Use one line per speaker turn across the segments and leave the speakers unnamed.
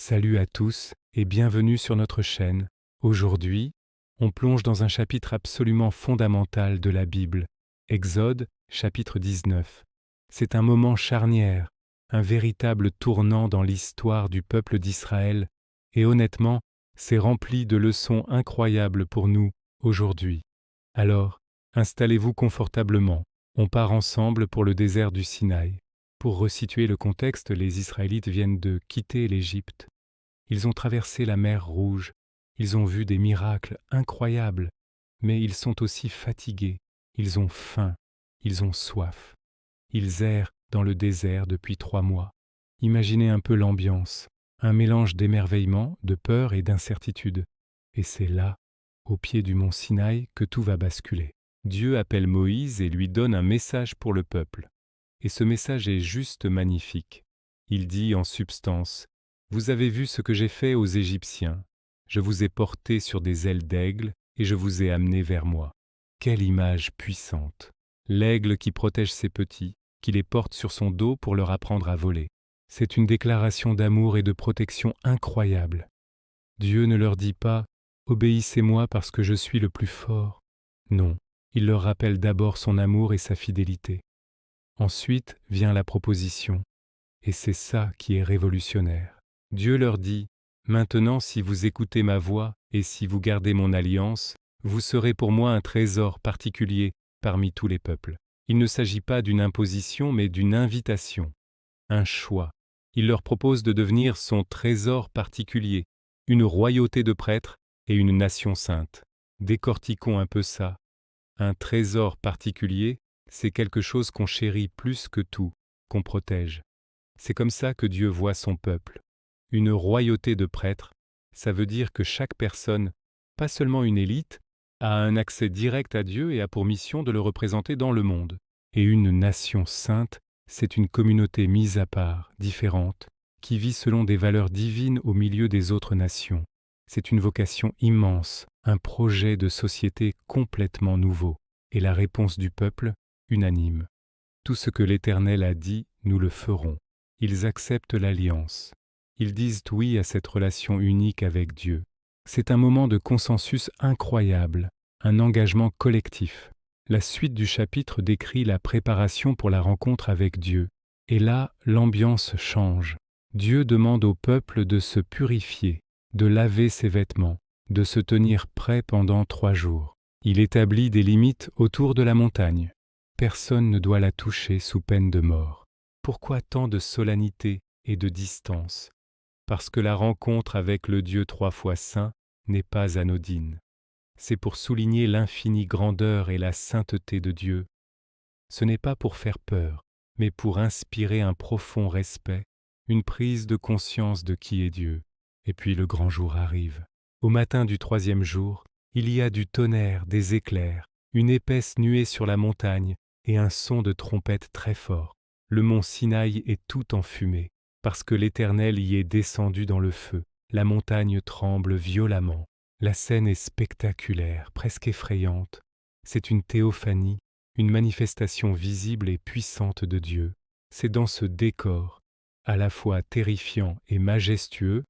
Salut à tous et bienvenue sur notre chaîne. Aujourd'hui, on plonge dans un chapitre absolument fondamental de la Bible, Exode, chapitre 19. C'est un moment charnière, un véritable tournant dans l'histoire du peuple d'Israël, et honnêtement, c'est rempli de leçons incroyables pour nous aujourd'hui. Alors, installez-vous confortablement, on part ensemble pour le désert du Sinaï. Pour resituer le contexte, les Israélites viennent de quitter l'Égypte. Ils ont traversé la mer Rouge, ils ont vu des miracles incroyables, mais ils sont aussi fatigués, ils ont faim, ils ont soif. Ils errent dans le désert depuis 3 mois. Imaginez un peu l'ambiance, un mélange d'émerveillement, de peur et d'incertitude. Et c'est là, au pied du mont Sinaï, que tout va basculer. Dieu appelle Moïse et lui donne un message pour le peuple. Et ce message est juste magnifique. Il dit en substance: « Vous avez vu ce que j'ai fait aux Égyptiens. Je vous ai portés sur des ailes d'aigle et je vous ai amenés vers moi. » Quelle image puissante! L'aigle qui protège ses petits, qui les porte sur son dos pour leur apprendre à voler. C'est une déclaration d'amour et de protection incroyable. Dieu ne leur dit pas « Obéissez-moi parce que je suis le plus fort ». Non, il leur rappelle d'abord son amour et sa fidélité. Ensuite vient la proposition, et c'est ça qui est révolutionnaire. Dieu leur dit « Maintenant, si vous écoutez ma voix et si vous gardez mon alliance, vous serez pour moi un trésor particulier parmi tous les peuples. » Il ne s'agit pas d'une imposition, mais d'une invitation, un choix. Il leur propose de devenir son trésor particulier, une royauté de prêtres et une nation sainte. Décortiquons un peu ça. Un trésor particulier, c'est quelque chose qu'on chérit plus que tout, qu'on protège. C'est comme ça que Dieu voit son peuple. Une royauté de prêtres, ça veut dire que chaque personne, pas seulement une élite, a un accès direct à Dieu et a pour mission de le représenter dans le monde. Et une nation sainte, c'est une communauté mise à part, différente, qui vit selon des valeurs divines au milieu des autres nations. C'est une vocation immense, un projet de société complètement nouveau. Et la réponse du peuple, unanime. Tout ce que l'Éternel a dit, nous le ferons. Ils acceptent l'alliance. Ils disent oui à cette relation unique avec Dieu. C'est un moment de consensus incroyable, un engagement collectif. La suite du chapitre décrit la préparation pour la rencontre avec Dieu. Et là, l'ambiance change. Dieu demande au peuple de se purifier, de laver ses vêtements, de se tenir prêt pendant 3 jours. Il établit des limites autour de la montagne. Personne ne doit la toucher sous peine de mort. Pourquoi tant de solennité et de distance? Parce que la rencontre avec le Dieu 3 fois saint n'est pas anodine. C'est pour souligner l'infinie grandeur et la sainteté de Dieu. Ce n'est pas pour faire peur, mais pour inspirer un profond respect, une prise de conscience de qui est Dieu. Et puis le grand jour arrive. Au matin du 3e jour, il y a du tonnerre, des éclairs, une épaisse nuée sur la montagne et un son de trompette très fort. Le mont Sinaï est tout en fumée, parce que l'Éternel y est descendu dans le feu. La montagne tremble violemment. La scène est spectaculaire, presque effrayante. C'est une théophanie, une manifestation visible et puissante de Dieu. C'est dans ce décor, à la fois terrifiant et majestueux,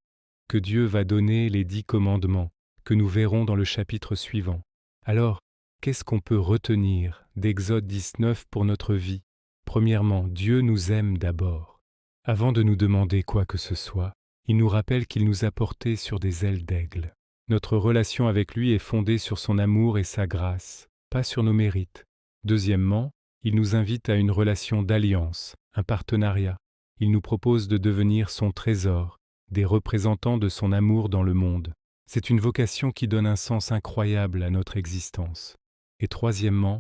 que Dieu va donner les 10 commandements, que nous verrons dans le chapitre suivant. Alors, qu'est-ce qu'on peut retenir d'Exode 19 pour notre vie? Premièrement, Dieu nous aime d'abord. Avant de nous demander quoi que ce soit, il nous rappelle qu'il nous a portés sur des ailes d'aigle. Notre relation avec lui est fondée sur son amour et sa grâce, pas sur nos mérites. Deuxièmement, il nous invite à une relation d'alliance, un partenariat. Il nous propose de devenir son trésor, des représentants de son amour dans le monde. C'est une vocation qui donne un sens incroyable à notre existence. Et troisièmement,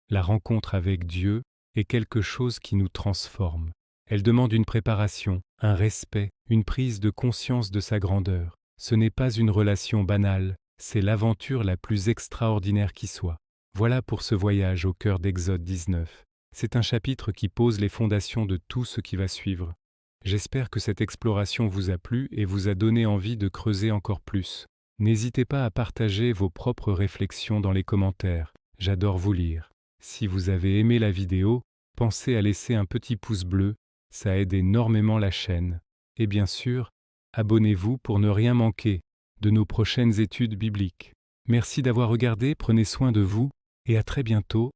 la rencontre avec Dieu est quelque chose qui nous transforme. Elle demande une préparation, un respect, une prise de conscience de sa grandeur. Ce n'est pas une relation banale, c'est l'aventure la plus extraordinaire qui soit. Voilà pour ce voyage au cœur d'Exode 19. C'est un chapitre qui pose les fondations de tout ce qui va suivre. J'espère que cette exploration vous a plu et vous a donné envie de creuser encore plus. N'hésitez pas à partager vos propres réflexions dans les commentaires. J'adore vous lire. Si vous avez aimé la vidéo, pensez à laisser un petit pouce bleu, ça aide énormément la chaîne. Et bien sûr, Abonnez-vous pour ne rien manquer de nos prochaines études bibliques. Merci d'avoir regardé, prenez soin de vous et à très bientôt